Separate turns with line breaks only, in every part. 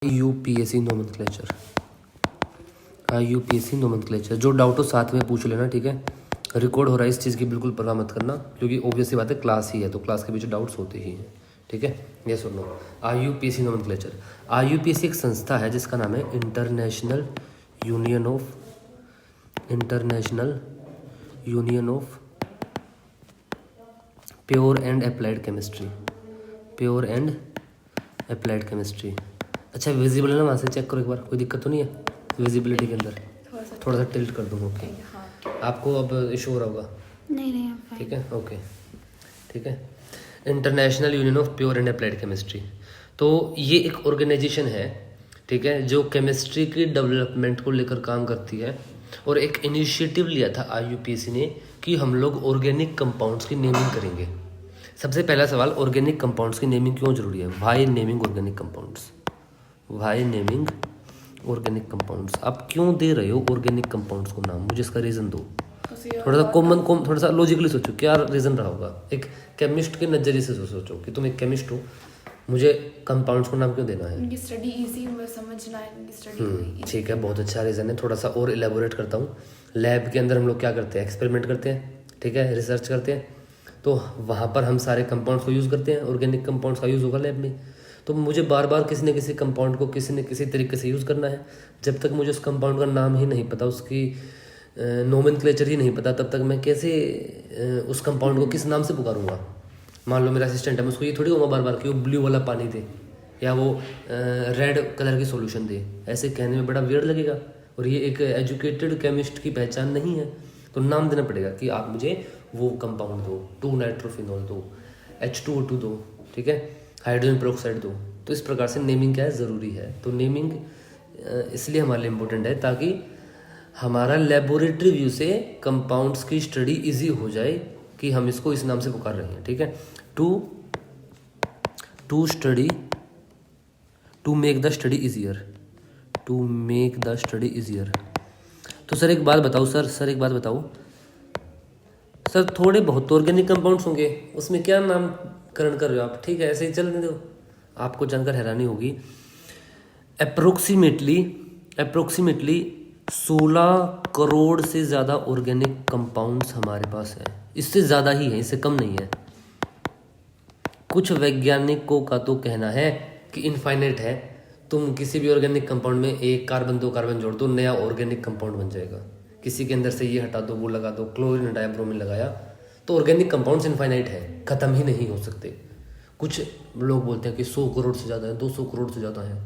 IUPAC nomenclature जो doubt हो साथ में पूछ लेना, ठीक है। रिकॉर्ड हो रहा है, इस चीज़ की बिल्कुल परवाह मत करना, क्योंकि ऑब्वियसली बात है क्लास ही है, तो क्लास के बीच डाउट्स होते ही हैं, ठीक है। ये सुन लो, IUPAC नोमेनक्लेचर। IUPAC एक संस्था है जिसका नाम है international union of pure and applied chemistry. अच्छा, विजिबल है ना, वहाँ से चेक करो एक बार, कोई दिक्कत तो नहीं है विजिबिलिटी के अंदर? थोड़ा सा टिल्ट कर दूँगा, ओके। आपको अब इशू हो रहा होगा?
नहीं,
ठीक है, ओके, ठीक है। International union of pure and applied chemistry, तो ये एक ऑर्गेनाइजेशन है, ठीक है, जो केमिस्ट्री की डेवलपमेंट को लेकर काम करती है। और एक इनिशिएटिव लिया था IUPAC ने कि हम लोग ऑर्गेनिक कंपाउंड्स की नेमिंग करेंगे। सबसे पहला सवाल, ऑर्गेनिक कंपाउंड्स की नेमिंग क्यों जरूरी है? Why naming organic compounds? आप क्यों दे रहे हो ऑर्गेनिक कंपाउंड्स को नाम? मुझे इसका रीज़न दो। थोड़ा सा लॉजिकली सोचो, क्या रीज़न रहा होगा? एक केमिस्ट के नज़रिए से सोचो कि तुम एक केमिस्ट हो, मुझे कंपाउंड्स को नाम क्यों देना है?
इनकी स्टडी इजी है, समझना है इनकी स्टडी।
ठीक है, बहुत अच्छा रीज़न है। थोड़ा सा और इलेबोरेट करता हूँ। लैब के अंदर हम लोग क्या करते हैं? एक्सपेरिमेंट करते हैं, ठीक है, रिसर्च करते हैं, तो वहाँ पर हम सारे कंपाउंड्स को यूज़ करते हैं। ऑर्गेनिक कंपाउंड्स का यूज़ होगा लैब में, तो मुझे बार बार किसी न किसी कंपाउंड को किसी न किसी तरीके से यूज़ करना है। जब तक मुझे उस कंपाउंड का नाम ही नहीं पता, उसकी नोमेनक्लेचर ही नहीं पता, तब तक मैं कैसे उस कंपाउंड को किस नाम से पुकारूंगा? मान लो मेरा असिस्टेंट है, मैं उसको ये थोड़ी कहूँगा बार बार कि वो ब्लू वाला पानी दे या वो रेड कलर की सॉल्यूशन दे। ऐसे कहने में बड़ा वियर्ड लगेगा, और ये एक एजुकेटेड केमिस्ट की पहचान नहीं है। तो नाम देना पड़ेगा कि आप मुझे वो कंपाउंड दो, 2-नाइट्रोफिनॉल दो, H2O2 दो, ठीक है, हाइड्रोजन पेरोक्साइड दो। तो इस प्रकार से नेमिंग क्या है, ज़रूरी है। तो नेमिंग इसलिए हमारे लिए इम्पोर्टेंट है ताकि हमारा लेबोरेटरी व्यू से कंपाउंड्स की स्टडी इजी हो जाए कि हम इसको इस नाम से पुकार रहे हैं, ठीक है। To make the study easier. तो सर एक बात बताओ सर, थोड़े बहुत ऑर्गेनिक कंपाउंड्स होंगे, उसमें क्या नामकरण कर रहे हो आप? ठीक है, ऐसे ही चलने दो, आपको जानकर हैरानी होगी। अप्रोक्सीमेटली 16 करोड़ से ज़्यादा ऑर्गेनिक कंपाउंड्स हमारे पास हैं। इससे ज़्यादा ही है, इससे कम नहीं है। कुछ वैज्ञानिकों का तो कहना है कि इनफाइनाइट है। तुम किसी भी ऑर्गेनिक कंपाउंड में 1 कार्बन 2 कार्बन जोड़ दो, नया ऑर्गेनिक कंपाउंड बन जाएगा। किसी के अंदर से ये हटा दो, वो लगा दो, क्लोरीन डायब्रोमीन लगाया, तो ऑर्गेनिक कंपाउंड्स इनफाइनाइट है, ख़त्म ही नहीं हो सकते। कुछ लोग बोलते हैं कि 100 करोड़ से ज़्यादा है, 200 करोड़ से ज़्यादा है,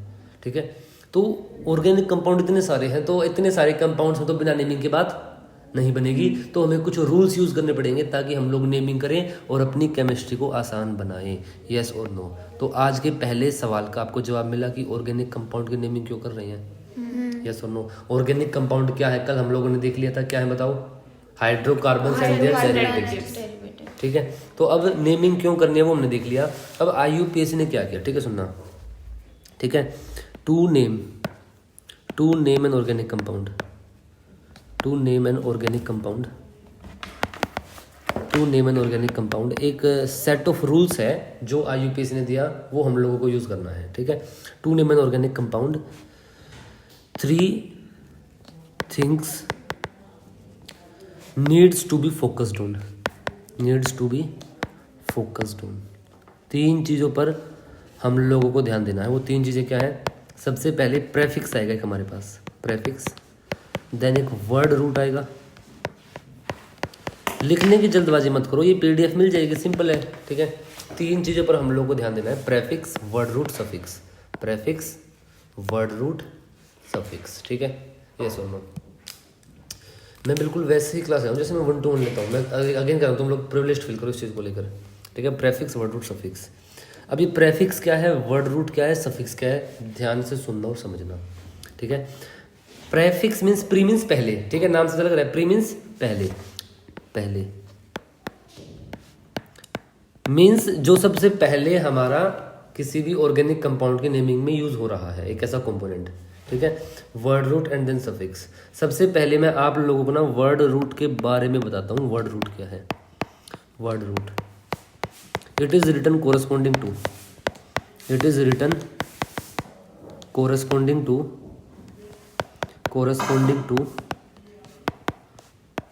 ठीक है। तो ऑर्गेनिक कंपाउंड इतने सारे हैं, तो इतने सारे कंपाउंड्स हैं, तो बिना नेमिंग के बात नहीं बनेगी। तो हमें कुछ रूल्स यूज़ करने पड़ेंगे ताकि हम लोग नेमिंग करें और अपनी केमिस्ट्री को आसान बनाएं। येस और नो? तो आज के पहले सवाल का आपको जवाब मिला कि ऑर्गेनिक कंपाउंड की नेमिंग क्यों कर रहे हैं। यस और नो? ऑर्गेनिक कंपाउंड क्या है, कल हम लोगों ने देख लिया था, क्या है बताओ? हाइड्रोकार्बन एंड देयर डेरिवेटिव्स, ठीक है। तो अब नेमिंग क्यों करनी है वो हमने देख लिया। अब IUPAC ने क्या किया, ठीक है, सुनना, ठीक है। To name an organic compound, एक सेट ऑफ रूल्स है जो IUPAC ने दिया, वो हम लोगों को यूज करना है, ठीक है। To name an organic compound, 3 things needs to be focused on. 3 चीज़ों पर हम लोगों को ध्यान देना है। वो 3 चीज़ें क्या है? सबसे पहले प्रेफिक्स आएगा एक हमारे पास, प्रेफिक्स, देन एक वर्ड रूट आएगा। लिखने की जल्दबाजी मत करो, ये PDF मिल जाएगी, सिंपल है, ठीक है। 3 चीज़ों पर हम लोग को ध्यान देना है, प्रेफिक्स, वर्ड रूट, सफिक्स, ठीक है। ये सुनो, मैं बिल्कुल वैसे ही क्लास है जैसे मैं 1 to 1 लेता हूँ। मैं अगेन कर रहा हूँ, तुम लोग प्रिविलेज्ड फील करो इस चीज़ को लेकर, ठीक है। Prefix, word root, suffix. अब ये प्रेफिक्स क्या है, वर्ड रूट क्या है, सफिक्स क्या है, ध्यान से सुनना और समझना, ठीक है। प्रेफिक्स मीन्स, प्री मीन्स पहले, ठीक है, नाम से लग रहा है, प्री मीन्स पहले मीन्स जो सबसे पहले हमारा किसी भी ऑर्गेनिक कंपाउंड के नेमिंग में यूज हो रहा है, एक ऐसा कंपोनेंट, ठीक है। Word root and then suffix. सबसे पहले मैं आप लोगों को ना वर्ड रूट के बारे में बताता हूँ। वर्ड रूट क्या है? Word root, it is written corresponding to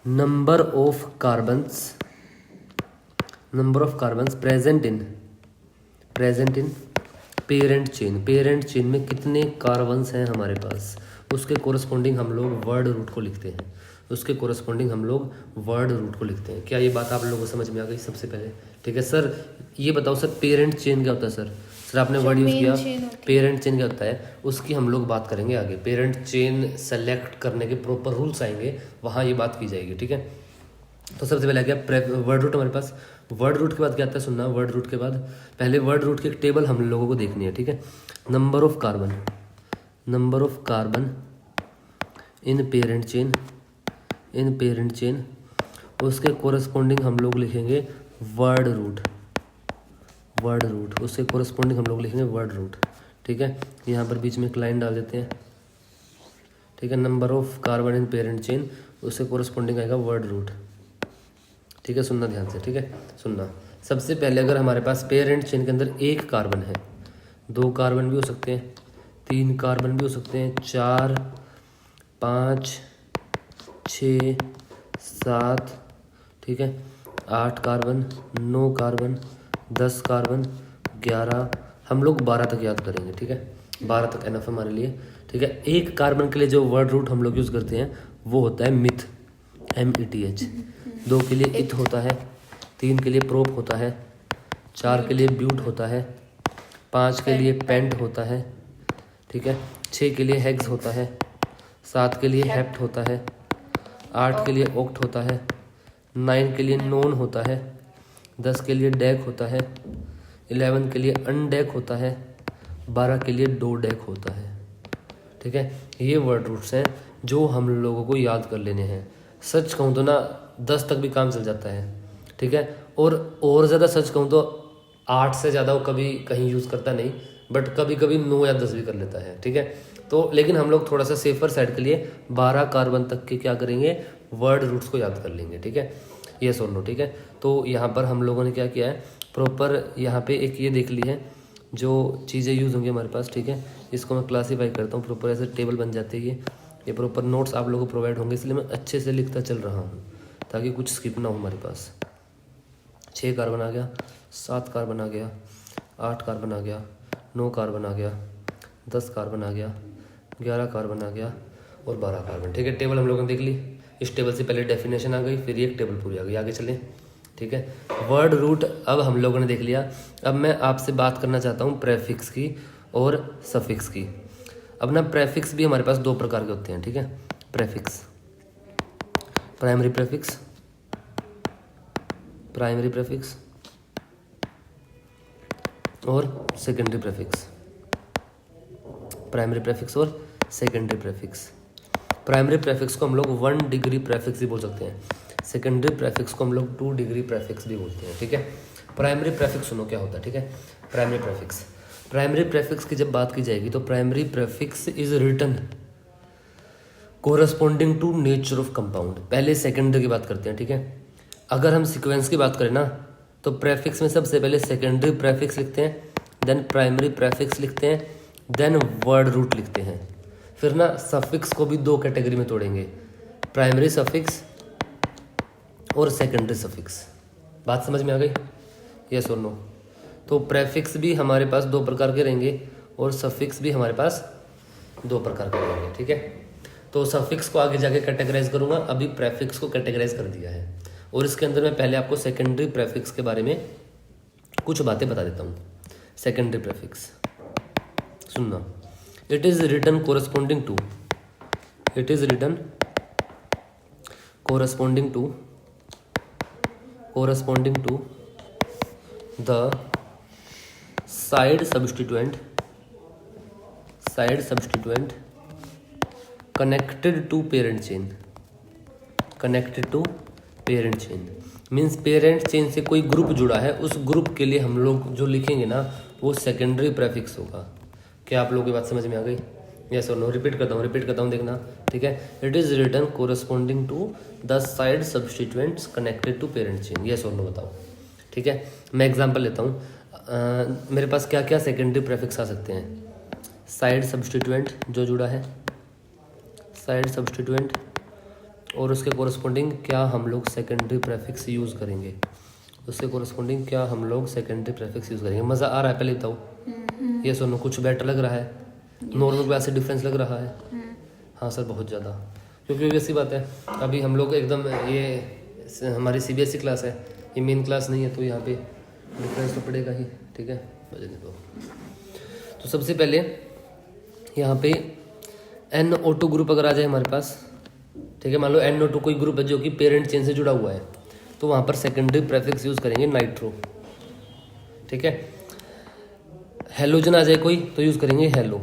number of carbons present in parent chain में कितने कार्बन्स हैं हमारे पास, उसके कोरस्पोंडिंग हम लोग वर्ड रूट को लिखते हैं। क्या ये बात आप लोगों को समझ में आ गई? सबसे पहले ठीक है सर, ये बताओ सर पेरेंट चेन क्या होता है? सर आपने वर्ड यूज़ किया पेरेंट चेन क्या होता है, उसकी हम लोग बात करेंगे आगे। पेरेंट चेन सेलेक्ट करने के प्रॉपर रूल्स आएंगे, वहाँ ये बात की जाएगी। ठीक है, तो सबसे पहले आ गया वर्ड रूट हमारे पास। वर्ड रूट के बाद क्या आता है सुनना, वर्ड रूट के बाद पहले वर्ड रूट की एक टेबल हम लोगों को देखनी है। ठीक है, number of carbon in parent chain, उसके कोरस्पोंडिंग हम लोग लिखेंगे वर्ड रूट, उससे कोरस्पोंडिंग हम लोग लिखेंगे वर्ड रूट। ठीक है, यहाँ पर बीच में एक लाइन डाल देते हैं। ठीक है, number of carbon in parent chain, उससे कोरस्पोंडिंग आएगा वर्ड रूट। ठीक है, सुनना ध्यान से। ठीक है, सुनना। सबसे पहले अगर हमारे पास पेरेंट चेन के अंदर एक कार्बन है, 2 कार्बन भी हो सकते हैं, 3 कार्बन भी हो सकते हैं, 4, 5, 6, 7, ठीक है, 8 कार्बन, 9 कार्बन, 10 कार्बन, 11, हम लोग 12 तक याद करेंगे। ठीक है, 12 तक एनफ हमारे लिए। ठीक है, एक कार्बन के लिए जो वर्ड रूट हम लोग यूज़ करते हैं वो होता है मिथ, METH। 2 के लिए इथ होता है, 3 के लिए प्रोप होता है, 4 के लिए ब्यूट होता है, 5 के लिए पेंट होता है। ठीक है, 6 के लिए हेक्स होता है, 7 के लिए हेप्ट होता है, 8 के लिए ऑक्ट होता है, 9 के लिए नोन होता है, 10 के लिए डेक होता है, 11 के लिए अनडेक होता है, 12 के लिए डो डेक होता है। ठीक है, ये वर्ड रूट्स हैं जो हम लोगों को याद कर लेने हैं। सच कहूँ तो ना 10 तक भी काम चल जाता है। ठीक है, और ज़्यादा सच कहूँ तो 8 से ज़्यादा वो कभी कहीं यूज़ करता नहीं, बट कभी कभी 9 या 10 भी कर लेता है। ठीक है, तो लेकिन हम लोग थोड़ा सा सेफर साइड के लिए 12 कार्बन तक के क्या करेंगे, वर्ड रूट्स को याद कर लेंगे। ठीक है, ये सुन लो। ठीक है, तो यहाँ पर हम लोगों ने क्या किया है, प्रॉपर यहाँ पे एक ये देख ली है जो चीज़ें यूज़ होंगी हमारे पास। ठीक है, इसको मैं क्लासीफाई करता हूँ, प्रॉपर ऐसे टेबल बन जाती है। ये प्रॉपर नोट्स आप लोगों को प्रोवाइड होंगे, इसलिए मैं अच्छे से लिखता चल रहा हूँ ताकि कुछ स्किप ना हो हमारे पास। 6 कार्बन आ गया, 7 कार्बन आ गया, 8 कार्बन आ गया, 9 कार्बन आ गया, 10 कार्बन आ गया, 11 कार्बन आ गया और 12 कार्बन। ठीक है, टेबल हम लोगों ने देख ली। इस टेबल से पहले डेफिनेशन आ गई, फिर एक टेबल पूरी आ गई। आगे चलें। ठीक है, वर्ड रूट अब हम लोगों ने देख लिया। अब मैं आपसे बात करना चाहता हूँ प्रेफिक्स की और सफिक्स की। अब ना प्रेफिक्स भी हमारे पास 2 प्रकार के होते हैं। ठीक है, प्रेफिक्स, प्राइमरी प्रेफिक्स और सेकेंडरी प्रेफिक्स। प्राइमरी प्रेफिक्स और सेकेंडरी प्रेफिक्स। प्राइमरी प्रेफिक्स को हम लोग 1 डिग्री प्रेफिक्स भी बोल सकते हैं, सेकेंडरी प्रेफिक्स को हम लोग 2 डिग्री प्रेफिक्स भी बोलते हैं। ठीक है, प्राइमरी प्रेफिक्स सुनो क्या होता है। ठीक है, प्राइमरी प्रेफिक्स की जब बात की जाएगी तो primary prefix is written corresponding to nature of compound. पहले सेकेंडरी की बात करते हैं। ठीक है, अगर हम सीक्वेंस की बात करें ना तो प्रेफिक्स में सबसे पहले सेकेंडरी प्रेफिक्स लिखते हैं, देन प्राइमरी प्रेफिक्स लिखते हैं, देन वर्ड रूट लिखते हैं। फिर ना सफिक्स को भी 2 कैटेगरी में तोड़ेंगे, प्राइमरी सफिक्स और सेकेंडरी सफिक्स। बात समझ में आ गई? यस और नो? तो प्रेफिक्स भी हमारे पास 2 प्रकार के रहेंगे और सफिक्स भी हमारे पास 2 प्रकार के रहेंगे। ठीक है, तो सफिक्स को आगे जाके कैटेगराइज करूंगा, अभी प्रेफिक्स को कैटेगराइज कर दिया है। और इसके अंदर मैं पहले आपको सेकेंडरी प्रेफिक्स के बारे में कुछ बातें बता देता हूँ। सेकेंडरी प्रेफिक्स सुनना, it is written corresponding to the side substituent connected to parent chain. Means parent chain से कोई ग्रुप जुड़ा है, उस ग्रुप के लिए हम लोग जो लिखेंगे ना वो सेकेंडरी प्रेफिक्स होगा। क्या आप लोगों की बात समझ में आ गई? यस और नो? रिपीट करता हूँ देखना। ठीक है, it is written corresponding to the side substituents connected to parent chain. Yes और नो बताओ। ठीक है, मैं एग्जांपल लेता हूँ। मेरे पास क्या क्या सेकेंडरी प्रेफिक्स आ सकते हैं। साइड सब्स्टिट्यूएंट जो जुड़ा है, साइड सब्स्टिट्यूएंट, और उसके कोरस्पॉन्डिंग क्या हम लोग सेकेंडरी प्रेफिक्स यूज़ करेंगे, उससे कोरस्पॉन्डिंग क्या हम लोग सेकेंडरी प्रेफिक्स यूज़ करेंगे। मज़ा आ रहा है? पहले बताओ ये सुनो, कुछ बेटर लग रहा है? नॉर्मल क्लास से डिफरेंस लग रहा है? हाँ सर बहुत ज़्यादा, क्योंकि वैसी बात है अभी हम लोग एकदम ये हमारी CBSE क्लास है, ये मेन क्लास नहीं है, तो यहाँ पे डिफरेंस तो पड़ेगा ही। ठीक है, तो सबसे पहले यहाँ पे NO2 ग्रुप अगर आ जाए हमारे पास, ठीक है, मान लो NO2 कोई ग्रुप है जो कि पेरेंट चेन से जुड़ा हुआ है, तो वहाँ पर सेकेंडरी प्रेफिक्स यूज़ करेंगे नाइट्रो। ठीक है, हेलोजन आ जाए कोई तो यूज़ करेंगे हेलो।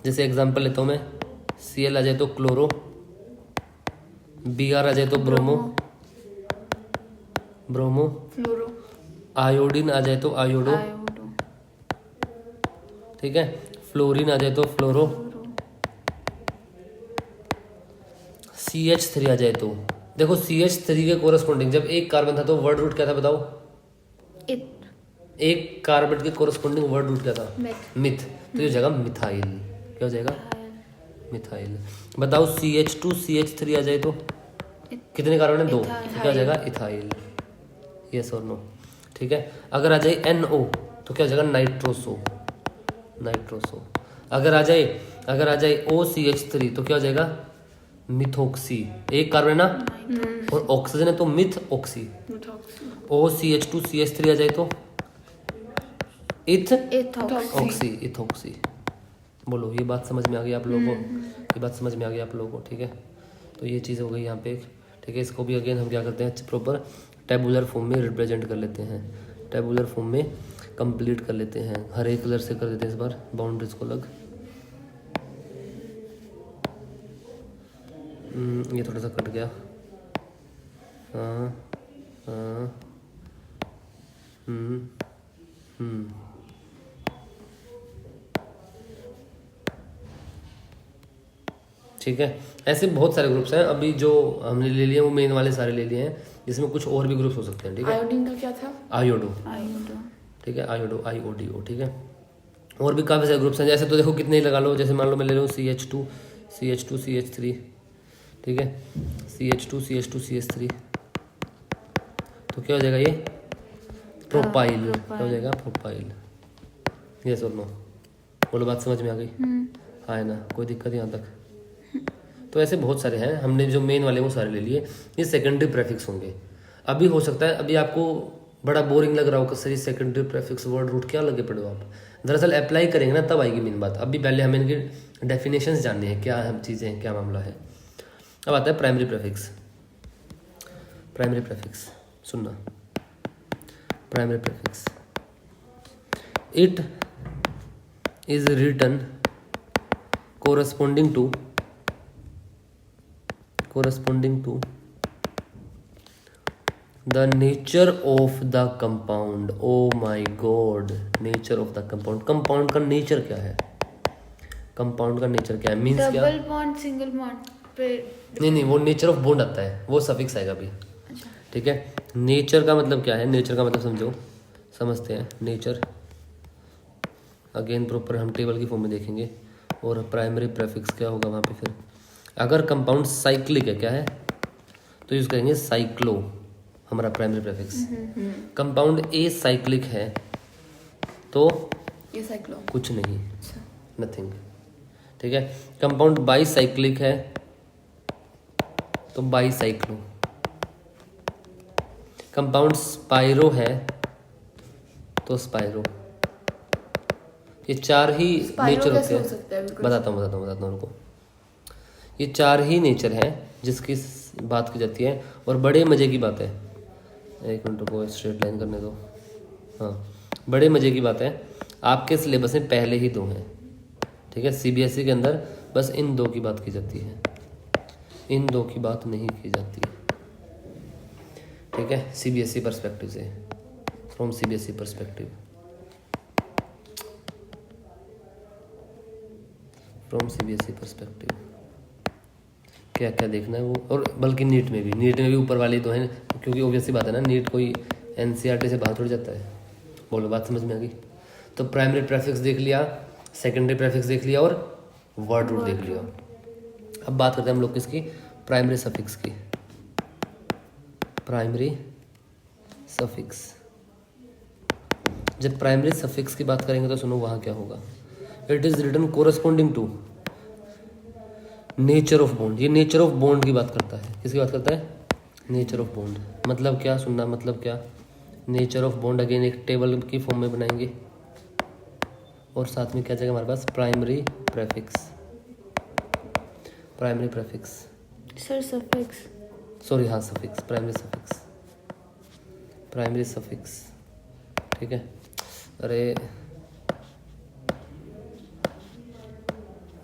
जैसे एग्जांपल लेता हूँ मैं, Cl आ जाए तो क्लोरो, Br आ जाए तो ब्रोमो, ब्रोमो,
फ्लोरो,
आयोडीन आ जाए तो आयोडो,
आयोडो,
ठीक है, फ्लोरीन आ जाए तो फ्लोरो, CH3 आ जाए तो, देखो CH3 के कोरस्पॉन्डिंग जब एक कार्बन था तो वर्ड रूट क्या था बताओ?
इट,
एक कार्बन के कोरस्पॉन्डिंग वर्ड रूट क्या था?
मिथ,
मिथ, तो ये हो जाएगा मिथाइल। क्या हो जाएगा? मिथाइल। बताओ CH2 CH3 आ जाए तो कितने कार्बन है? 2, तो क्या हो जाएगा? इथाइल। यस और नो? ठीक है, अगर आ जाए NO तो क्या हो जाएगा? Nitroso, nitroso. अगर आ जाए OCH3 तो क्या हो जाएगा? मिथोक्सी। एक कार्बन है ना और ऑक्सीजन है तो मिथ ऑक्सी। OCH2 CH3 आ जाए तो इथॉक्सी, इथॉक्सी। बोलो ये बात समझ में आ गई आप लोगों को? ये बात समझ में आ गई आप लोगों को? ठीक है, तो ये चीज़ हो गई यहाँ पे। ठीक है, इसको भी अगेन हम क्या करते हैं, प्रॉपर टेबुलर फॉर्म में रिप्रेजेंट कर लेते हैं, टेबुलर फॉर्म में कंप्लीट कर लेते हैं। हरे कलर से कर देते हैं इस बार बाउंड्रीज को अलग। ये थोड़ा सा कट गया। हाँ हाँ, ठीक है, ऐसे बहुत सारे ग्रुप्स हैं। अभी जो हमने ले लिए वो मेन वाले सारे ले लिए हैं, जिसमें कुछ और भी ग्रुप्स हो सकते हैं। ठीक है,
आयोडीन का क्या था?
आयोडो,
आयोडो,
ठीक है, आयोडो, IODO। ठीक है, और भी काफ़ी सारे ग्रुप्स हैं। जैसे तो देखो कितने ही लगा लो, जैसे मान लो मैं ले रहा हूँ CH2 CH3, ठीक है, CH2 CH3, तो क्या हो जाएगा? ये प्रोपाइल। क्या हो जाएगा? प्रोपाइल। यस और नो? बोलो बात समझ में आ गई? हाँ है ना? कोई दिक्कत यहाँ तक? तो ऐसे बहुत सारे हैं, हमने जो मेन वाले वो सारे ले लिए। ये सेकेंडरी प्रेफिक्स होंगे। अभी हो सकता है अभी आपको बड़ा बोरिंग लग रहा हो कि sir secondary prefix word root क्या लगे पड़े हो आप। दरअसल अप्लाई करेंगे ना तब आएगी मेन बात। अभी पहले हमें इनकी डेफिनेशंस जाननी है, क्या हम चीज़ें हैं, क्या मामला है। अब आता है प्राइमरी प्रेफिक्स। प्राइमरी प्रेफिक्स सुनना, primary prefix, it is written corresponding to the nature of the compound। oh my god, nature of the compound। compound का नेचर क्या है? कंपाउंड का नेचर क्या है? मींस क्या?
डबल बॉन्ड, सिंगल बॉन्ड पे?
नहीं, वो नेचर ऑफ बॉन्ड आता है, वो सफिक्स आएगा अभी। ठीक है, नेचर का मतलब क्या है? नेचर का मतलब समझो, समझते हैं। नेचर अगेन प्रॉपर हम टेबल की फॉर्म में देखेंगे। और प्राइमरी प्रेफिक्स क्या होगा वहाँ पे? फिर अगर कंपाउंड साइक्लिक है, क्या है, तो यूज़ करेंगे साइक्लो, हमारा primary prefix. Compound a cyclic है तो
ये साइक्लो,
कुछ नहीं, नथिंग। ठीक है, कंपाउंड बाई साइक्लिक है तो बाई साइक्लो। कंपाउंड स्पाइरो है तो स्पाइरो। ये चार ही नेचर होते हैं। बताता हूँ उनको। ये चार ही नेचर हैं जिसकी बात की जाती है। और बड़े मज़े की बात है, एक मिनट को स्ट्रेट लाइन करने दो। हाँ, बड़े मज़े की बात है, आपके सिलेबस में पहले ही 2 हैं। ठीक है, CBSE के अंदर बस इन 2 की बात की जाती है, इन 2 की बात नहीं की जाती। ठीक है, CBSE पर्सपेक्टिव से, from CBSE perspective, from CBSE perspective क्या क्या देखना है वो। और बल्कि नीट में भी ऊपर वाले 2 हैं, क्योंकि ऑब्वियसली बात है ना, नीट कोई NCERT से बाहर थोड़ी जाता है। बोलो बात समझ में आ गई? तो प्राइमरी प्रेफिक्स देख लिया, सेकेंडरी प्रेफिक्स देख लिया और वर्ड रूट देख लिया। अब बात करते हैं हम लोग किसकी, प्राइमरी सफिक्स की। प्राइमरी सफिक्स, जब प्राइमरी सफिक्स की बात करेंगे तो सुनो वहाँ क्या होगा। It is written corresponding to nature of bond. ये नेचर ऑफ बॉन्ड की बात करता है। किसकी बात करता है, नेचर ऑफ बॉन्ड। मतलब क्या, सुनना, मतलब क्या, नेचर ऑफ बॉन्ड अगेन एक टेबल की फॉर्म में बनाएंगे और साथ में क्या जाएगा हमारे पास, primary prefix. Primary prefix,
sir suffix,
sorry हाँ suffix, primary suffix, primary suffix, ठीक है। अरे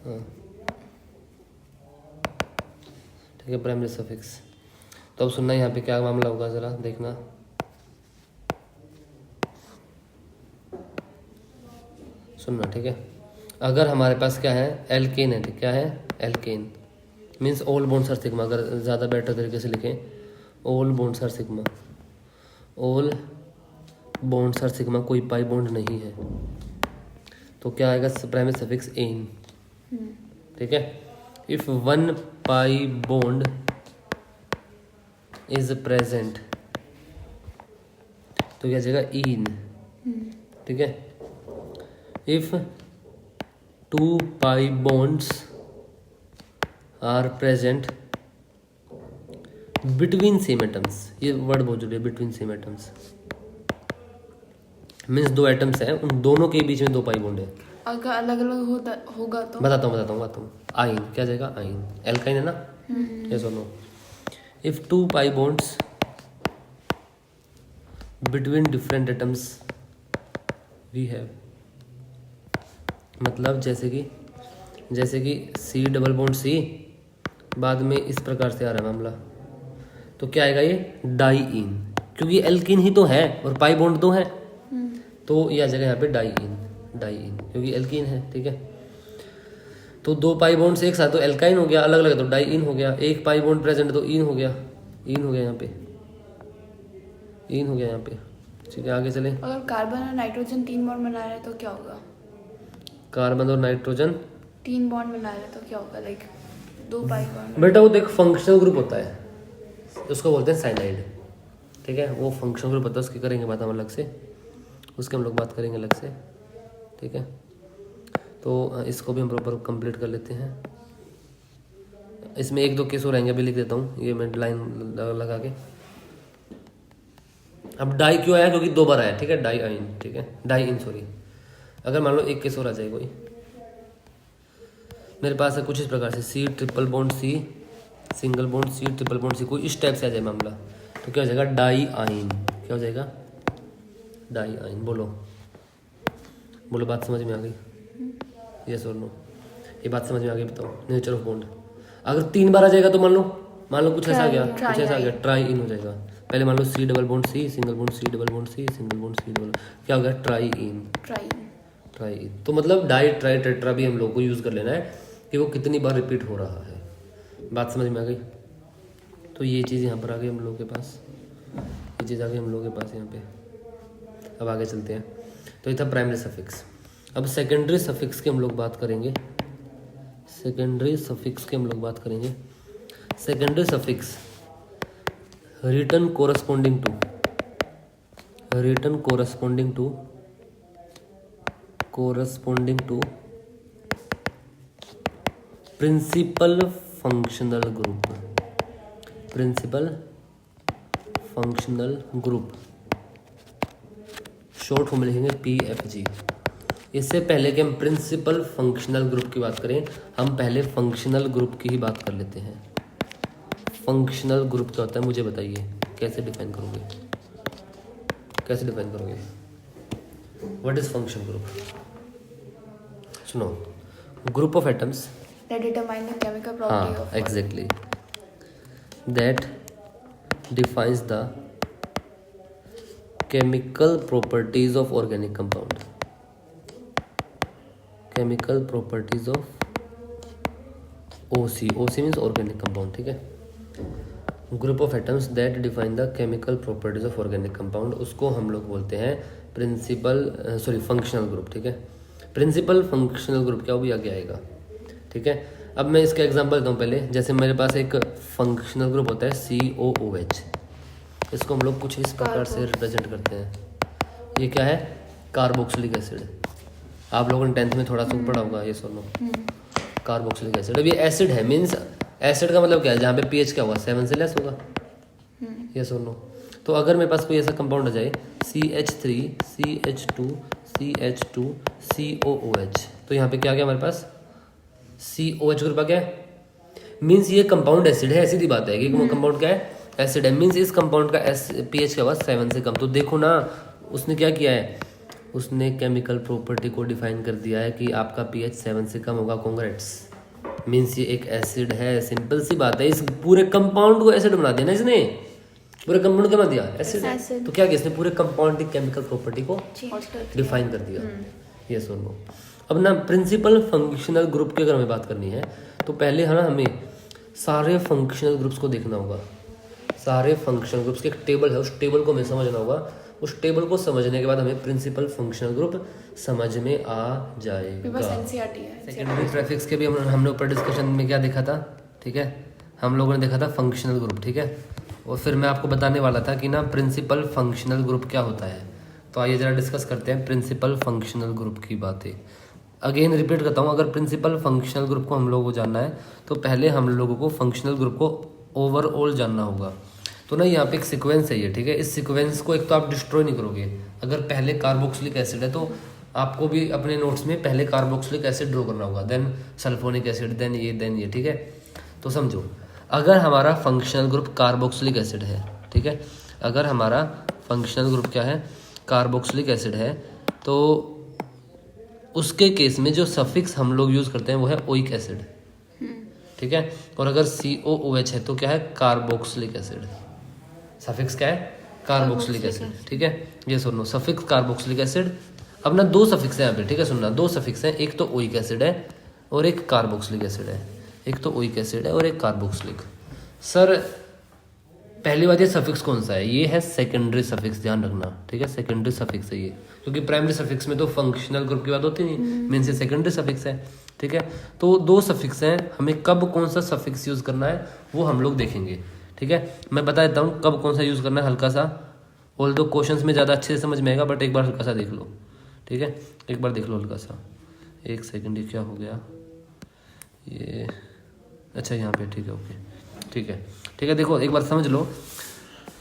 हाँ ठीक है, प्राइमरी सफिक्स। तो अब सुनना यहाँ पे क्या मामला होगा, ज़रा देखना। सुनना, ठीक है। अगर हमारे पास क्या है, एल्केन है, क्या है, alkane means all bonds are sigma. अगर ज़्यादा बेटर तरीके से लिखें, all bonds are sigma, all bonds are sigma, कोई पाई बॉन्ड नहीं है, तो क्या आएगा, प्राइमरी सफिक्स एन, ठीक है। If one pi bond is present तो क्या जाएगा, इन, ठीक है। If two pi bonds are present between same atoms, ये वर्ड बहुत जरूरी है, बिटवीन सेम एटम्स मीन्स दो एटम्स हैं, उन दोनों के बीच में दो पाई बॉन्ड है।
अगर अलग अलग होगा तो
बताता हूँ। आइन क्या जाएगा, आइन, एल्काइन है ना, यस और no. If two pi bonds between different atoms we have, मतलब जैसे कि सी डबल बॉन्ड सी, बाद में इस प्रकार से आ रहा है मामला, तो क्या आएगा ये, डाई इन, क्योंकि एल्किन ही तो है और पाई बॉन्ड तो है, तो यह आ जाएगा यहाँ पे डाई इन, क्योंकि एल्किन है, ठीक है। तो दो पाई बॉन्ड से एक साथ तो एल्काइन हो गया, अलग अलग तो डाई इन हो गया, एक पाई बॉन्ड प्रेजेंट तो इन हो गया, यहाँ पे इन हो गया यहाँ पे, ठीक है। आगे चले,
अगर कार्बन और नाइट्रोजन 3 बॉन्ड बना रहे हैं तो क्या होगा,
कार्बन और नाइट्रोजन
3 बॉन्ड बना रहे हैं तो क्या होगा, लाइक 2 पाई बॉन्ड।
बेटा वो देख फंक्शनल ग्रुप होता है, उसको बोलते हैं साइनाइड, ठीक है। वो फंक्शनल ग्रुप होता है, उसकी करेंगे बात हम अलग से, उसके हम लोग बात करेंगे अलग से, ठीक है। तो इसको भी हम प्रॉपर कंप्लीट कर लेते हैं। इसमें एक दो केस और रहेंगे, अभी लिख देता हूँ, ये मैं लाइन लगा के। अब डाई क्यों आया, क्योंकि 2 बार आया, ठीक है, डाई आइन, ठीक है, डाई इन सॉरी। अगर मान लो एक केस और आ जाए कोई, मेरे पास है कुछ इस प्रकार से, C triple bond C single bond, C triple bond C, कोई इस टाइप से आ जाए मामला, तो क्या हो जाएगा, डाई आइन, क्या हो जाएगा, डाई आइन। बोलो बात समझ में आ गई, यस और नो, ये बात समझ में आ गई, बताओ नेचर ऑफ बॉन्ड। अगर 3 बार आ जाएगा तो मान लो कुछ ऐसा आ गया, ट्राई इन हो जाएगा। पहले मान लो C double bond C single bond, C double bond C single bond, C double, क्या हो गया, ट्राई इन। तो मतलब डाई ट्राई टेट्रा भी हम लोग को यूज़ कर लेना है कि वो कितनी बार रिपीट हो रहा है। बात समझ में आ गई। तो ये चीज़ यहाँ पर आ गई हम लोगों के पास, ये चीज़ आ गई हम लोगों के पास यहाँ पे। अब आगे चलते हैं। तो ये था प्राइमरी सफिक्स। अब सेकेंडरी सफिक्स की हम लोग बात करेंगे। Secondary suffix written corresponding to principal functional group, short form में लिखेंगे PFG। इससे पहले कि हम प्रिंसिपल फंक्शनल ग्रुप की बात करें, हम पहले फंक्शनल ग्रुप की ही बात कर लेते हैं। फंक्शनल ग्रुप क्या होता है मुझे बताइए, कैसे डिफाइन करोगे? What is function group? सुनो, group of atoms
that determine the chemical property of
exactly that defines the chemical properties of organic compound. Chemical properties of OC means organic compound, ठीक है। Group of atoms that define the chemical properties of organic compound, उसको हम लोग बोलते हैं functional group, ठीक है। Principal functional group क्या वो भी आगे आएगा, ठीक है। अब मैं इसका एग्जांपल देता हूँ पहले। जैसे मेरे पास एक फंक्शनल ग्रुप होता है COOH, इसको हम लोग कुछ इस प्रकार से रिप्रेजेंट करते हैं। ये क्या है? Carboxylic acid. आप लोगों ने 10th में थोड़ा सा पढ़ा होगा ये सुनो, कार्बोक्सिलिक एसिड। अब ये एसिड है, मीन्स एसिड का मतलब क्या है? जहाँ पे pH क्या होगा? 7 से लेस होगा, ये सुनो। तो अगर मेरे पास कोई ऐसा कंपाउंड आ जाए CH3 CH2 CH2 COOH, तो यहाँ पे क्या गया हमारे पास? COH ग्रुप आ गया। मीन्स ये कंपाउंड एसिड है, ऐसी बात है कि कंपाउंड क्या है? एसिड है। मीन्स इस कंपाउंड का pH क्या हुआ? 7 से कम। तो देखो ना, उसने क्या किया है? उसने केमिकल प्रॉपर्टी को डिफाइन कर दिया है कि आपका pH 7 से कम होगा। कांग्रेट्स। मीन्स ये एक एसिड है, सिंपल सी बात है। इस पूरे कंपाउंड को एसिड बना दिया ना इसने, पूरे कंपाउंड क्या बना दिया? एसिड। तो क्या किया इसने? पूरे कंपाउंड की केमिकल प्रॉपर्टी को डिफाइन कर दिया। ये सुन लो। अब ना प्रिंसिपल फंक्शनल ग्रुप की अगर हमें बात करनी है तो पहले है ना हमें सारे फंक्शनल ग्रुप्स को देखना होगा। सारे फंक्शनल ग्रुप्स की एक टेबल है, उस टेबल को हमें समझना होगा। उस टेबल को समझने के बाद हमें प्रिंसिपल फंक्शनल ग्रुप समझ में आ जाएगा। सेकेंडरी प्रीफिक्स के भी हमने ऊपर डिस्कशन में क्या देखा था, ठीक है, हम लोगों ने देखा था फंक्शनल ग्रुप, ठीक है। और फिर मैं आपको बताने वाला था कि ना प्रिंसिपल फंक्शनल ग्रुप क्या होता है। तो आइए जरा डिस्कस करते हैं प्रिंसिपल फंक्शनल ग्रुप की बातें। अगेन रिपीट करता हूँ, अगर प्रिंसिपल फंक्शनल ग्रुप को हम लोगों को जानना है तो पहले हम लोगों को फंक्शनल ग्रुप को ओवरऑल जानना होगा। तो ना यहाँ पे एक सीक्वेंस है ये, ठीक है। इस सीक्वेंस को एक तो आप डिस्ट्रॉय नहीं करोगे। अगर पहले कार्बोक्सिलिक एसिड है तो आपको भी अपने नोट्स में पहले कार्बोक्सिलिक एसिड ड्रॉ करना होगा, देन सल्फोनिक एसिड, देन ये, ठीक है। तो समझो, अगर हमारा फंक्शनल ग्रुप कार्बोक्सिलिक एसिड है, ठीक है, अगर हमारा फंक्शनल ग्रुप क्या है? कार्बोक्सिलिक एसिड है, तो उसके केस में जो सफिक्स हम लोग यूज करते हैं वो है ओइक एसिड, ठीक है। और अगर COOH है तो क्या है? Carboxylic acid. सफिक्स क्या है? कार्बोक्सिलिक एसिड, ठीक है। ये सुनो, सफिक्स कार्बोक्सिलिक एसिड। अब ना दो सफिक्स है यहाँ पे, ठीक है, सुनना, दो सफिक्स हैं, एक तो ओइक एसिड है और एक कार्बोक्सिलिक एसिड है। एक तो ओइक एसिड है और एक कार्बोक्सिलिक। सर पहली बात, ये सफिक्स कौन सा है? ये है सेकेंडरी सफिक्स, ध्यान रखना, ठीक है, सेकेंडरी सफिक्स है ये, क्योंकि प्राइमरी सफिक्स में तो फंक्शनल ग्रुप की बात होती नहीं, मीन्स से सेकेंडरी सफिक्स है, ठीक है। तो दो सफिक्स हैं, हमें कब कौन सा सफिक्स यूज करना है वो हम लोग देखेंगे, ठीक है। मैं बता देता हूँ कब कौन सा यूज करना है, हल्का सा, ऑल्दो क्वेश्चंस में ज़्यादा अच्छे से समझ में आएगा, बट एक बार हल्का सा देख लो, ठीक है, एक बार देख लो हल्का सा। एक सेकेंड, ये क्या हो गया? ये अच्छा यहाँ पे, ठीक है, ओके, ठीक है, ठीक है। देखो एक बार समझ लो,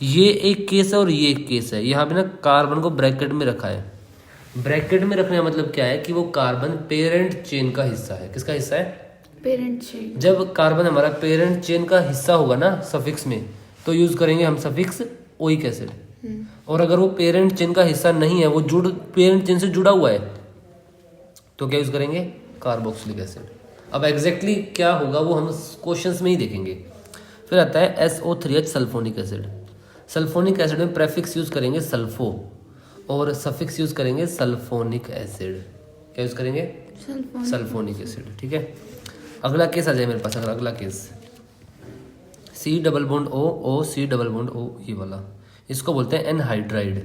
ये एक केस है और ये एक केस है। यहाँ पे ना कार्बन को ब्रैकेट में रखा है। ब्रैकेट में रखने का मतलब क्या है कि वो कार्बन पेरेंट चेन का हिस्सा है। किसका हिस्सा है?
Parent chain.
जब कार्बन हमारा पेरेंट चेन का हिस्सा होगा ना सफिक्स में, तो यूज करेंगे हम सफिक्स ओइक एसिड। और अगर वो पेरेंट चेन का हिस्सा नहीं है, वो पेरेंट चेन से जुड़ा हुआ है, तो क्या यूज करेंगे? Carboxylic acid. अब एग्जैक्टली क्या होगा वो हम क्वेश्चंस में ही देखेंगे। फिर आता है SO3H sulphonic acid. Sulphonic acid में प्रेफिक्स यूज करेंगे सल्फो और सफिक्स यूज करेंगे सल्फोनिक एसिड। क्या यूज करेंगे? सल्फोनिक एसिड, ठीक है। अगला केस आ जाए मेरे पास, अगला case C double bond O C double bond O, ये वाला, इसको बोलते हैं एनहाइड्राइड।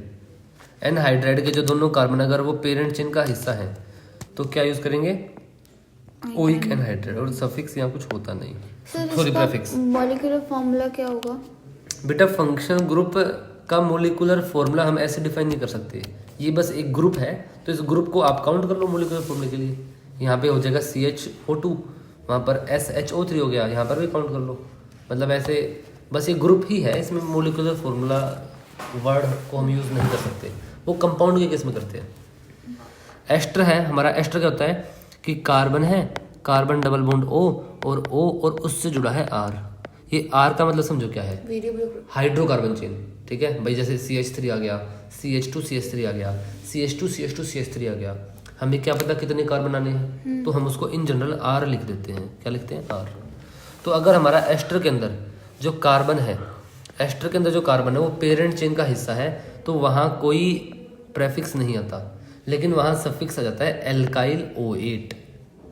एनहाइड्राइड के जो दोनों कार्बन अगर वो पेरेंट चेन का हिस्सा है तो क्या यूज करेंगे? Oic anhydride. और सफिक्स यहाँ कुछ होता नहीं, सॉरी प्रेफिक्स।
मॉलिक्यूलर फॉर्मूला क्या होगा?
बेटा फंक्शनल ग्रुप का मोलिकुलर फॉर्मूला हम ऐसे डिफाइन नहीं कर सकते। ये बस एक ग्रुप है, तो इस ग्रुप को आप काउंट कर लो मोलिकुलर फॉर्मूले के लिए। यहाँ पे हो जाएगा CHO2, वहाँ पर SHO3 हो गया, यहाँ पर भी काउंट कर लो। मतलब ऐसे बस ये ग्रुप ही है, इसमें मोलिकुलर फॉर्मूला वर्ड को हम यूज़ नहीं कर सकते, वो कंपाउंड के केस में करते हैं। एस्टर है हमारा, एस्टर क्या होता है कि कार्बन है, कार्बन डबल बॉन्ड O और O और उससे जुड़ा है R। ये R का मतलब समझो क्या है? हाइड्रोकार्बन चेन, ठीक है भाई। जैसे CH3 आ गया, CH2 CH3 आ गया, CH2 CH2 CH3 आ गया। हमें क्या पता कितने कार्बन आने हैं, तो हम उसको इन जनरल R लिख देते हैं। क्या लिखते हैं? R। तो अगर हमारा एस्टर के अंदर जो कार्बन है, एस्टर के अंदर जो कार्बन है वो पेरेंट चेन का हिस्सा है, तो वहाँ कोई प्रेफिक्स नहीं आता, लेकिन वहाँ सफिक्स आ जाता है एल्काइल O8,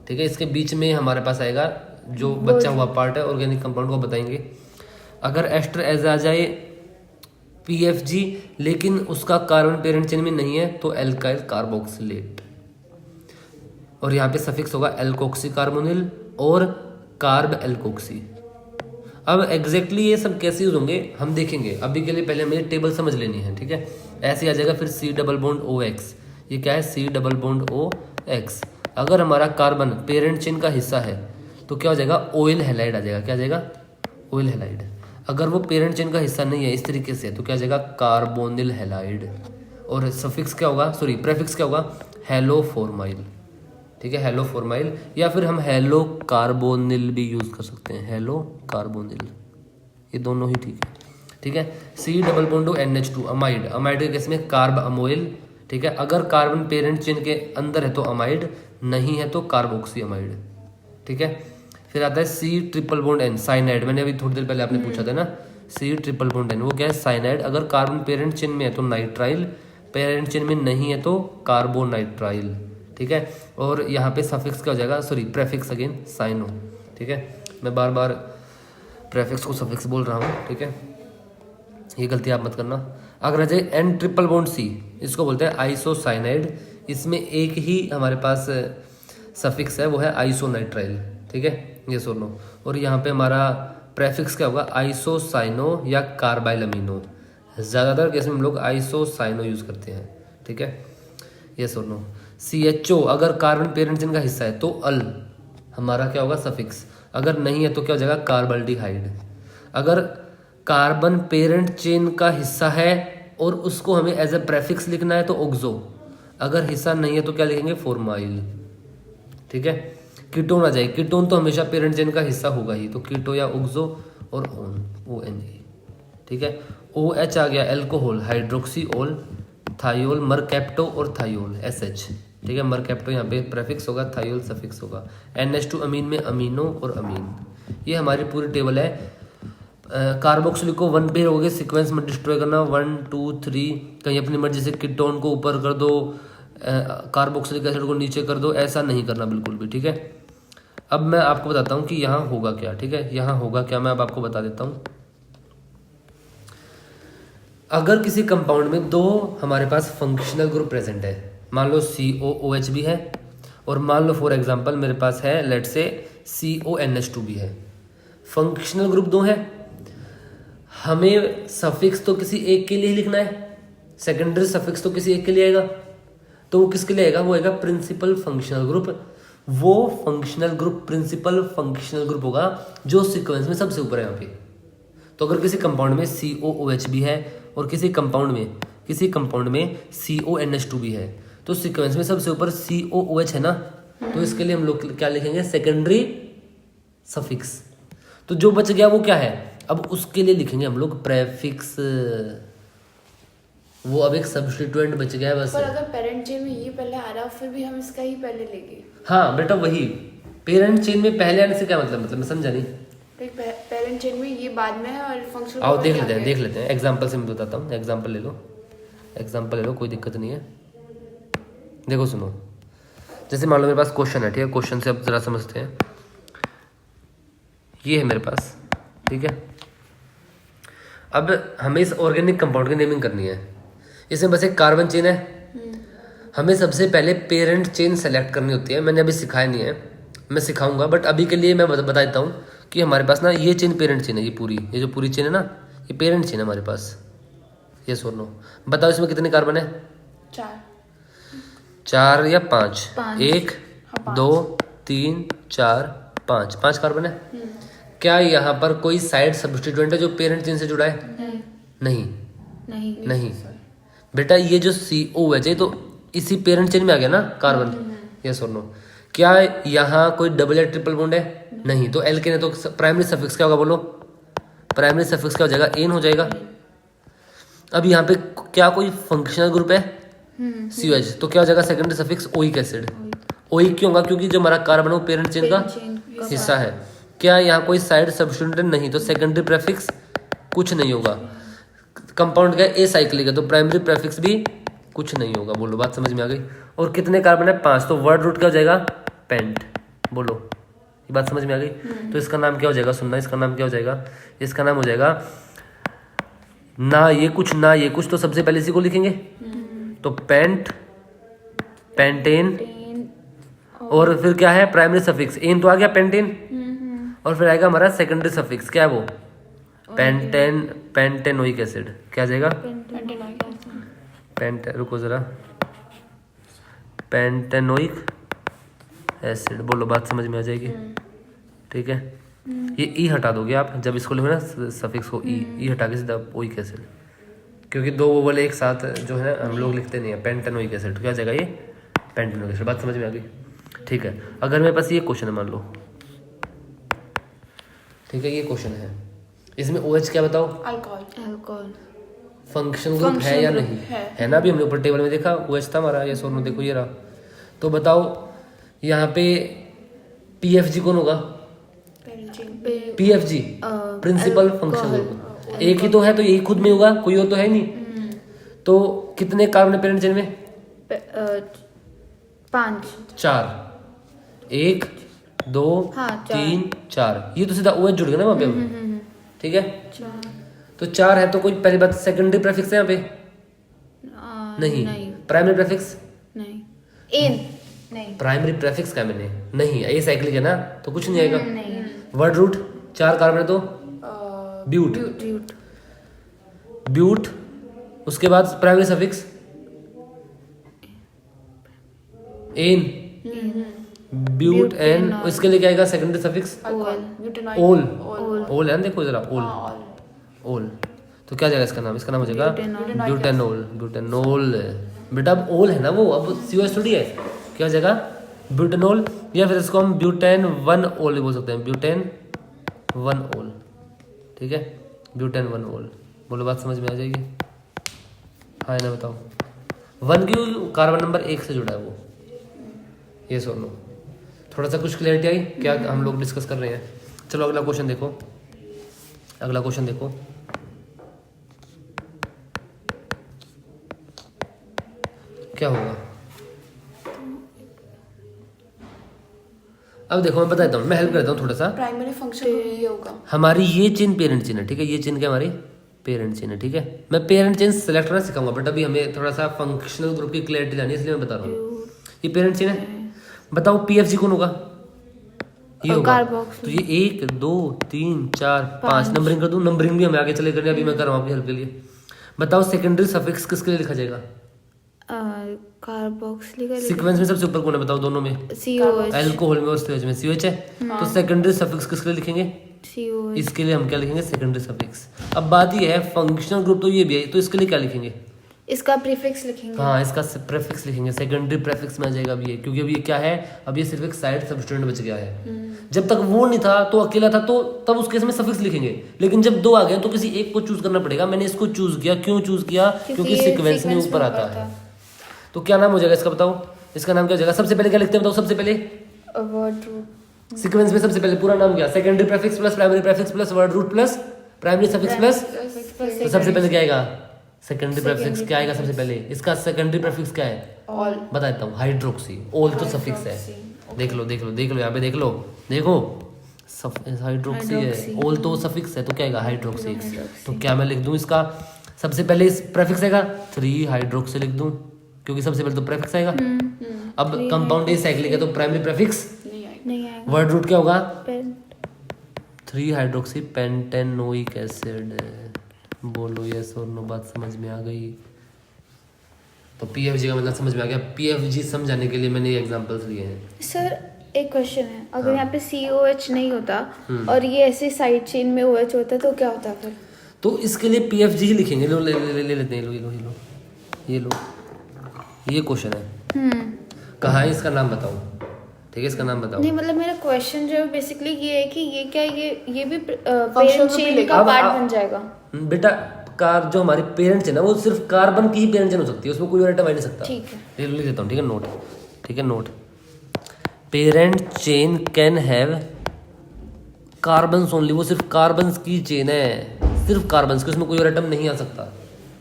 ठीक है। इसके बीच में हमारे पास आएगा जो बचा हुआ पार्ट है, ऑर्गेनिक कंपाउंड को बताएंगे। अगर एस्टर एज आ जाए PFG, लेकिन उसका कार्बन पेरेंट चेन में नहीं है, तो एल्काइल कार्बोक्सिलेट। और यहाँ पे सफिक्स होगा एल्कोक्सी कार्बोनिल और कार्ब एल्कोक्सी। अब एग्जैक्टली ये सब कैसे यूज होंगे हम देखेंगे, अभी के लिए पहले हमें टेबल समझ लेनी है, ठीक है। ऐसे आ जाएगा फिर C डबल बॉन्ड OX, ये क्या है C डबल बॉन्ड OX। अगर हमारा कार्बन पेरेंट चेन का हिस्सा है तो क्या हो जाएगा ऑयल हैलाइड आ जाएगा, क्या आ जाएगा ऑयल हैलाइड। अगर वो पेरेंट चेन का हिस्सा नहीं है इस तरीके से तो क्या आ जाएगा कार्बोनिल हैलाइड। और सफिक्स क्या होगा, सॉरी प्रेफिक्स क्या होगा हेलोफॉर्माइल, ठीक है हेलोफॉर्माइल, या फिर हम हेलो कार्बोनिल भी यूज कर सकते हैं, हेलो कार्बोनिल, ये दोनों ही ठीक है। C double bond NH2 amide, amide के केस में कार्ब अमोइल, ठीक है। अगर कार्बन पेरेंट चेन के अंदर है तो अमाइड, नहीं है तो कार्बोक्सी अमाइड, ठीक है। फिर आता है C triple bond N cyanide, मैंने अभी थोड़ी देर पहले आपने पूछा था ना C ट्रिपल बॉन्ड N, वो क्या है साइनाइड। अगर कार्बन पेरेंट चेन में है तो नाइट्राइल, पेरेंट चेन में नहीं है तो कार्बोनाइट्राइल, ठीक है। और यहाँ पे सफिक्स क्या हो जाएगा, सॉरी प्रेफिक्स अगेन साइनो, ठीक है। मैं बार बार प्रेफिक्स को सफिक्स बोल रहा हूँ, ठीक है, ये गलती आप मत करना। अगर आ जाए N ट्रिपल बॉन्ड C, इसको बोलते हैं आइसोसाइनाइड, इसमें एक ही हमारे पास सफिक्स है वो है आइसोनाइट्राइल, ठीक है, ये सुन लो। और यहाँ पे हमारा प्रेफिक्स क्या होगा आइसोसाइनो या कार्बाइल अमीनो, ज़्यादातर केस में हम लोग आइसोसाइनो यूज करते हैं, ठीक है, ये सुनो। CHO अगर कार्बन पेरेंट चेन का हिस्सा है तो अल हमारा क्या होगा सफिक्स, अगर नहीं है तो क्या हो जाएगा कार्बल्डिहाइड। अगर कार्बन पेरेंट चेन का हिस्सा है और उसको हमें एज ए प्रेफिक्स लिखना है तो ऑक्सो, अगर हिस्सा नहीं है तो क्या लिखेंगे फॉर्माइल, ठीक है। कीटोन आ जाए, कीटोन तो हमेशा पेरेंट चेन का हिस्सा होगा ही, तो कीटो या ऑक्सो और ONA, ठीक है। OH आ गया एल्कोहल, हाइड्रोक्सीओल, थायोल, मरकैप्टो और थायोल SH, ठीक है। मरकैप्टो यहाँ पे प्रेफिक्स होगा, थायोल सफिक्स होगा। NH2 अमीन में अमीनो और अमीन, ये हमारी पूरी टेबल है। कार्बोक्सिलिक को 1 पे होगे सीक्वेंस में डिस्ट्रॉय करना 1 2 3, कहीं अपनी मर्जी से कीटोन को ऊपर कर दो, कार्बोक्सिलिक एसिड को नीचे कर दो, ऐसा नहीं करना बिल्कुल भी, ठीक है। अब मैं आपको बताता हूँ कि यहाँ होगा क्या, ठीक है, यहाँ होगा क्या मैं अब आपको बता देता हूँ। अगर किसी कंपाउंड में दो हमारे पास फंक्शनल ग्रुप प्रेजेंट है, मान लो COOH भी है और मान लो फॉर एग्जांपल मेरे पास है लेट से CONH2 भी है, फंक्शनल ग्रुप दो है, हमें सफिक्स तो किसी एक के लिए लिखना है, सेकेंडरी सफिक्स तो किसी एक के लिए आएगा, तो वो किसके लिए आएगा, वो आएगा प्रिंसिपल फंक्शनल ग्रुप। वो functional group principal functional group होगा जो सीक्वेंस में सबसे ऊपर है यहाँ पे। तो अगर किसी कंपाउंड में COOH भी है और किसी कंपाउंड में CONH2 भी है तो सीक्वेंस में सबसे ऊपर COOH है ना, तो इसके लिए हम लोग क्या लिखेंगे सेकेंडरी सफिक्स। तो जो बच गया वो क्या है, अब उसके लिए लिखेंगे हम लोग प्रेफिक्स, वो अब एक सब्स्टिट्यूएंट बच गया है बस।
पर अगर पेरेंट चेन में ये पहले आ रहा फिर भी हम इसका ही पहले लेंगे।
हाँ बेटा वही, पेरेंट चेन में पहले आने से क्या मतलब मैं समझा नहीं।
पेरेंट चेन में ये बाद में है और फंक्शन
आओ देख लेते हैं एग्जांपल से मैं बताता हूँ। एग्जांपल ले लो कोई दिक्कत नहीं है। देखो सुनो, जैसे मान लो मेरे पास क्वेश्चन है, ठीक है, क्वेश्चन से अब जरा समझते हैं। ये है मेरे पास, ठीक है। अब हमें इस ऑर्गेनिक कंपाउंड की नेमिंग करनी है। इसमें बस एक कार्बन चेन है, हमें सबसे पहले पेरेंट चेन सेलेक्ट करनी होती है। मैंने अभी सिखाया नहीं है, मैं सिखाऊंगा, बट अभी के लिए मैं बता देता हूँ कि हमारे पास ना ये चेन पेरेंट चेन है, ये जो पूरी चेन है ना ये पेरेंट चेन है हमारे पास। ये सुन लो, बताओ इसमें कितने कार्बन है? 4 या 5? 1 2 3 4 5 कार्बन है। क्या यहाँ पर कोई साइड सब्स्टिट्यूएंट है जो पेरेंट चेन से जुड़ा है? नहीं बेटा, ये जो COH है तो इसी पेरेंट चेन में आ गया ना कार्बन। ये सुन लो, क्या यहाँ कोई डबल या ट्रिपल बॉन्ड है? नहीं। तो एल्केन है तो प्राइमरी सफिक्स क्या होगा बोलो? प्राइमरी सफिक्स क्या हो जाएगा? एन हो जाएगा। अब यहाँ पे क्या कोई फंक्शनल ग्रुप है? COH, तो क्या हो जाएगा secondary suffix? Oic acid. Oic क्यों होगा? क्योंकि जो हमारा कार्बन है वो पेरेंट चेन का हिस्सा है। क्या यहाँ कोई साइड सब्स्टिट्यूएंट? नहीं। तो सेकेंडरी प्रेफिक्स कुछ नहीं होगा। कंपाउंड का एसाइक्लिक है तो प्राइमरी प्रेफिक्स भी कुछ नहीं होगा। बोलो, बात समझ में आ गई? और कितने कार्बन है? 5। तो वर्ड रूट क्या हो जाएगा? पेंट। बोलो, ये बात समझ में आ गई? तो इसका नाम क्या हो जाएगा? सुनना, इसका नाम क्या हो जाएगा? इसका नाम हो जाएगा ना ये कुछ ना ये कुछ। तो सबसे पहले इसी को लिखेंगे, तो पेंट, पेंटेन और फिर क्या है प्राइमरी सफिक्स, एन तो आ गया पेंटेन, और फिर आएगा हमारा सेकेंडरी सफिक्स, क्या है वो पेंटेनोइक एसिड, क्या आ जाएगा रुको जरा, पेंटेनोइक एसिड, बोलो बात समझ में आ जाएगी। ठीक है, ये ई हटा दोगे आप जब इसको लिखो ना सफिक्स को, ई हटा के सीधा ओइक एसिड, क्योंकि दो वो वाले एक साथ जो है हम लोग लिखते नहीं है, पेंटेनोइक एसिड, तो क्या जाएगा ये पेंटेनोइक एसिड, बात समझ में आ गई। ठीक है, अगर मेरे पास ये क्वेश्चन है मान लो, ठीक है ये क्वेश्चन है, इसमें OH क्या बताओ,
अल्कोहल
फंक्शनल ग्रुप है या नहीं है ना, अभी हमने ऊपर टेबल में देखा OH था हमारा, ये सोनो देखो ये रहा, तो बताओ यहाँ पे PFG कौन होगा, PFG प्रिंसिपल फंक्शनल ग्रुप, एक ही तो है तो यही खुद में होगा, कोई और तो है नहीं। तो कितने कार्बन है पेरेंट चेन में,
5,
4, 1 2 3 4, ये तो सीधा OH जुड़ गया ना वहाँ पे अब। ठीक है, तो 4 है तो कोई पहली बात सेकेंडरी प्रेफिक्स है यहाँ पे नहीं, प्राइमरी प्रेफिक्स
नहीं, एन नहीं,
प्राइमरी प्रेफिक्स क्या मैंने नहीं, ये साइक्लिक है ना तो कुछ नहीं आएगा। वर्ड रूट 4 कार्बन है तो ब्यूट, ब्यूट, उसके बाद primary suffix ane, butane, इसके लिए क्या आएगा सेकेंडरी सफिक्स ओल, ओल है ना, देखो जरा ओल, ओल, तो क्या जाएगा इसका नाम, इसका नाम हो जाएगा ब्यूटेनोल, ब्यूटेनोल, बेटा अब ओल है ना वो, अब COH थोड़ी है, क्या हो जाएगा ब्यूटेनोल, या फिर इसको हम ब्यूटेन 1 ओल भी बोल सकते हैं, ब्यूटेन 1 ओल। ठीक है, ब्यूटेन 1 ओल, बोलो बात समझ में आ जाएगी, हाँ ना बताओ, 1 क्यों, कार्बन नंबर 1 से जुड़ा है वो, ये सुन लो, थोड़ा सा कुछ क्लियरिटी आई क्या हम लोग डिस्कस कर रहे हैं। चलो अगला क्वेश्चन देखो, अगला क्वेश्चन देखो, क्या होगा, अब देखो मैं बताता हूँ, मैं हेल्प करता हूँ थोड़ा सा।
प्राइमरी फंक्शन ये होगा,
हमारी ये चेन पेरेंट चेन है, ठीक है, ये चेन क्या हमारी पेरेंट चेन है। ठीक है, मैं पेरेंट चेन सेलेक्ट करना सिखाऊंगा, बट अभी हमें थोड़ा सा फंक्शनल ग्रुप की क्लैरिटी लानी है, इसलिए मैं बता रहा हूँ। ये पेरेंट चेन है, बताओ PFG कौन होगा, ये होगा, तो ये 1 2 3 4 5 नंबरिंग कर दूं, नंबरिंग भी हमें आगे चले करनी, अभी मैं कर रहा हूँ आपकी हेल्प के लिए। बताओ सेकेंडरी सफिक्स किसके लिए लिखा जाएगा,
कार्बोक्सिलिक
सीक्वेंस में सबसे ऊपर कौन है बताओ, दोनों में
COH,
अल्कोहल में और COH में COH है, तो सेकेंडरी सफिक्स किसके लिए लिखेंगे,
COH,
इसके लिए हम क्या लिखेंगे सेकेंडरी सफिक्स। अब बात ये है फंक्शनल ग्रुप तो ये भी है, तो इसके लिए क्या लिखेंगे,
इसका प्रीफिक्स लिखेंगे,
हाँ इसका प्रेफिक्स लिखेंगे, सेकेंडरी प्रेफिक्स में आ जाएगा अब ये, क्योंकि अब ये क्या है, अब ये सिर्फ एक साइड सब्स्टिट्यूएंट बच गया है। जब तक वो नहीं था तो अकेला था, तो तब उस केस में सफिक्स लिखेंगे, लेकिन जब 2 आ गए तो किसी एक को चूज करना पड़ेगा। मैंने इसको चूज किया, क्यों चूज किया, क्योंकि सीक्वेंस में ऊपर आता है। तो क्या नाम हो जाएगा इसका बताओ, इसका नाम क्या हो जाएगा, सबसे पहले क्या लिखते हैं बताओ, सबसे पहले
वर्ड रूट,
सीक्वेंस में सबसे पहले पूरा नाम क्या, secondary prefix plus primary prefix plus word root plus primary suffix plus, तो सबसे पहले क्या आएगा सेकेंडरी प्रेफिक्स, क्या आएगा सबसे पहले, इसका सेकेंडरी प्रेफिक्स क्या है,
ऑल,
बता देता हूँ हाइड्रोक्सी, ओल तो सफिक्स है, देख लो देख लो देख लो यहाँ पे देख लो, देखो हाइड्रोक्सी है, ओल तो सफिक्स है, तो क्या आएगा हाइड्रोक्सी। तो क्या मैं लिख दूं इसका सबसे पहले इस प्रेफिक्स आएगा 3 हाइड्रोक्सी लिख दूं, क्योंकि सबसे पहले तो प्रेफिक्स आएगा। अब कंपाउंड ए साइक्लिक है तो प्राइमरी प्रेफिक्स
नहीं आएगा,
वर्ड रूट क्या होगा 3 हाइड्रोक्सी पेंटेनोइक एसिड, बोलो यस और नो, बात समझ में आ गई। तो PFG का मतलब समझ में आ गया, PFG समझाने के लिए मैंने ये एग्जांपल्स लिए हैं।
सर एक क्वेश्चन है, अगर यहाँ पे COH नहीं होता और ये ऐसे साइड चेन में OH होता तो क्या होता फिर,
तो इसके लिए PFG ही लिखेंगे, लो ले ले ले लेते हैं, लो ये लो ये लो ये लो, ये क्वेश्चन है, कहाँ है इसका नाम बताओ, ठीक है इसका नाम बताओ।
नहीं मतलब मेरा क्वेश्चन जो है बेसिकली ये है कि ये क्या ये भी पेरेंट चेन का पार्ट बन जाएगा।
बेटा कार जो हमारी पेरेंट चेन है वो सिर्फ कार्बन की ही पेरेंट चेन हो सकती है, उसमें कोई और आइटम आ नहीं सकता।
ठीक है,
लिख देता हूँ, ठीक है नोट, ठीक है note, parent chain can have carbons only, वो सिर्फ कार्बन्स की चेन है, सिर्फ कार्बन्स की, उसमें कोई और आइटम नहीं आ सकता,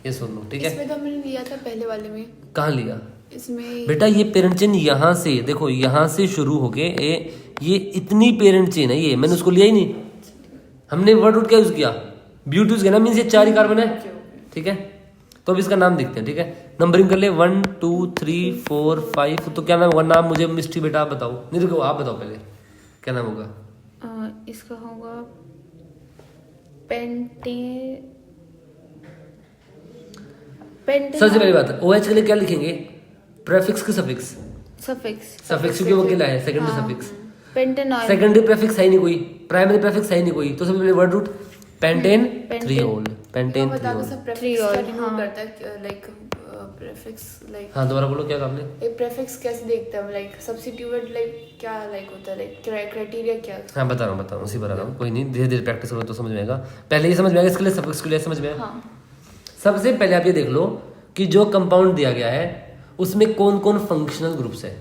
ये सुन लो ठीक है।
इसमें तो मैंने लिया था पहले वाले में,
कहाँ लिया
इसमें
बेटा, ये पेरेंट चेन यहाँ से देखो, यहाँ से शुरू होके ये इतनी पेरेंट चेन है, ये मैंने उसको लिया ही नहीं, हमने वर्ड रूट क्या यूज किया, ब्यूट यूज किया ना, मीन्स ये 4 ही कार्बन है, ठीक है। तो अब इसका नाम देखते हैं, ठीक है। नंबरिंग कर ले 1 2 3 4 5। तो क्या नाम होगा? नाम मुझे मिस्ट्री बेटा आप बताओ, नहीं रुको आप बताओ पहले क्या नाम होगा।
इसका होगा पेंटे
सबसे पहली बात OH के लिए क्या लिखेंगे? प्रेफिक्स की सफिक्स?
सफिक्स
सफिक्स क्योंकि वो अकेला है, secondary suffix.
Pentanol
secondary prefix है ही नहीं कोई, प्राइमरी प्रेफिक्स है ही नहीं कोई, तो सबसे पहले वर्ड रूट पेंटेन थ्रीओल, पेंटेन थ्रीओल।
करता
है लाइक प्रीफिक्स लाइक।
हाँ दोबारा बोलो क्या आपने?
एक प्रीफिक्स कैसे देखते हैं लाइक सब्स्टिट्यूट लाइक क्या लाइक होता है लाइक क्राइटेरिया क्या?
हाँ बता रहा हूँ उसी बता रहा हूँ, कोई नहीं, धीरे धीरे प्रैक्टिस करो तो समझ में आएगा। पहले ये समझ में आएगा, इसके लिए सफिक्स के लिए समझ में आएगा। सबसे पहले आप ये देख लो कि जो कंपाउंड दिया गया है उसमें कौन कौन फंक्शनल ग्रुप्स है।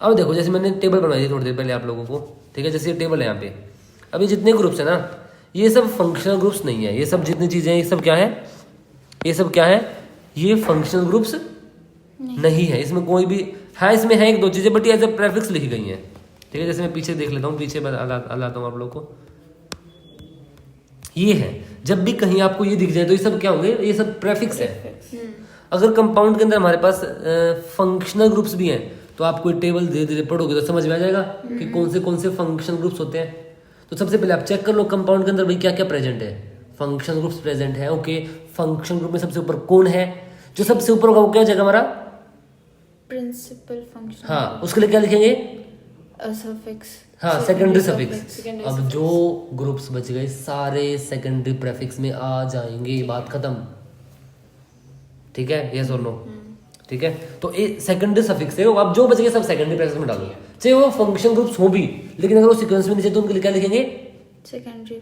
अब देखो जैसे मैंने टेबल बनाई थी थोड़ी देर पहले आप लोगों को, ठीक है, जैसे ये टेबल है यहाँ पे, अब ये जितने ग्रुप्स है ना ये सब फंक्शनल ग्रुप्स नहीं है, ये सब जितनी चीजें हैं ये सब क्या है, ये सब क्या है, ये फंक्शनल ग्रुप्स नहीं है। इसमें कोई भी, हाँ इसमें है एक दो चीजें बट ये एज ए प्रेफिक्स लिखी गई है, ठीक है। जैसे मैं पीछे देख लेता हूँ, पीछे लाता हूँ आप लोग को, ये है। जब भी कहीं आपको ये दिख जाए तो ये सब क्या होंगे, ये सब प्रेफिक्स है। अगर कंपाउंड के अंदर हमारे पास फंक्शनल ग्रुप्स भी हैं तो आप कोई टेबल धीरे धीरे पढ़ोगे तो समझ में आ जाएगा कि कौन से फंक्शनल ग्रुप्स होते हैं। तो सबसे पहले आप चेक कर लो कंपाउंड के अंदर भाई क्या क्या प्रेजेंट है, फंक्शनल ग्रुप्स प्रेजेंट है। ओके, फंक्शन ग्रुप में सबसे ऊपर कौन है? जो सबसे ऊपर होगा वो क्या हो जाएगा हमारा?
Principal function.
हाँ, उसके लिए क्या लिखेंगे?
सफिक्स।
हाँ, सेकेंडरी सफिक्स। अब जो ग्रुप्स बच गए सारे सेकेंडरी प्रेफिक्स में आ जाएंगे, बात खत्म, ठीक है, यस और नो, ठीक है। तो ये सेकेंडरी सफिक्स है, अब जो बच गए सब सेकेंडरी प्रेफिक्स में डालो, चाहे वो फंक्शन ग्रुप्स हो भी, लेकिन अगर वो सीक्वेंस में नीचे तो उनके लिए क्या लिखेंगे?
Secondary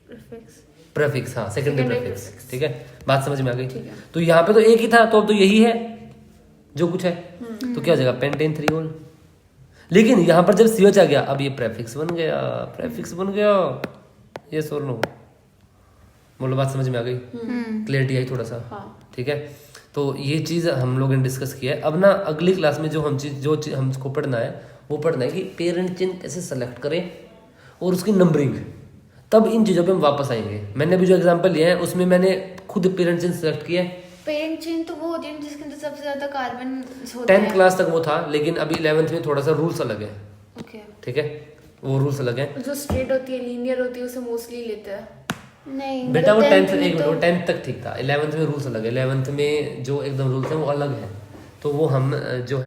prefix.
प्रेफिक्स, हाँ सेकेंडरी प्रेफिक्स, ठीक है। बात समझ में आ गई? तो यहाँ पे तो एक ही था, तो अब तो यही है जो कुछ है, तो क्या हो जाएगा? पेंटेन थ्रीओल। लेकिन यहाँ पर जब CH आ गया, अब ये प्रेफिक्स बन गया, प्रेफिक्स बन गया, यस और नो, बोलो बात समझ में आ गई? क्लियरिटी आई थोड़ा सा, ठीक है। तो ये चीज़ हम लोगों ने डिस्कस किया है। अब ना अगली क्लास में जो चीज़ हमको पढ़ना है वो पढ़ना है कि पेरेंट चिन्ह कैसे सेलेक्ट करें और उसकी नंबरिंग, तब इन चीज़ों पे हम वापस आएंगे। मैंने अभी जो एग्जांपल लिया है उसमें मैंने खुद पेरेंट चिन्ह सेलेक्ट किया है।
पेरेंट चेन तो वो होती है जिसके अंदर सबसे ज्यादा कार्बन होते
10th क्लास तक वो था, लेकिन अभी 11th में थोड़ा सा रूल्स अलग है,
ओके।
ठीक है, वो रूल्स अलग है।
जो स्ट्रेट होती है, लीनियर होती है, उसे मोस्टली लेते हैं।
नहीं
बेटा वो 10th
में
एक
तो-
मिनट, 10th तक ठीक था, 11th में रूल्स अलग है। 11th में जो एकदम रूल्स हैं वो अलग है, तो वो हम जो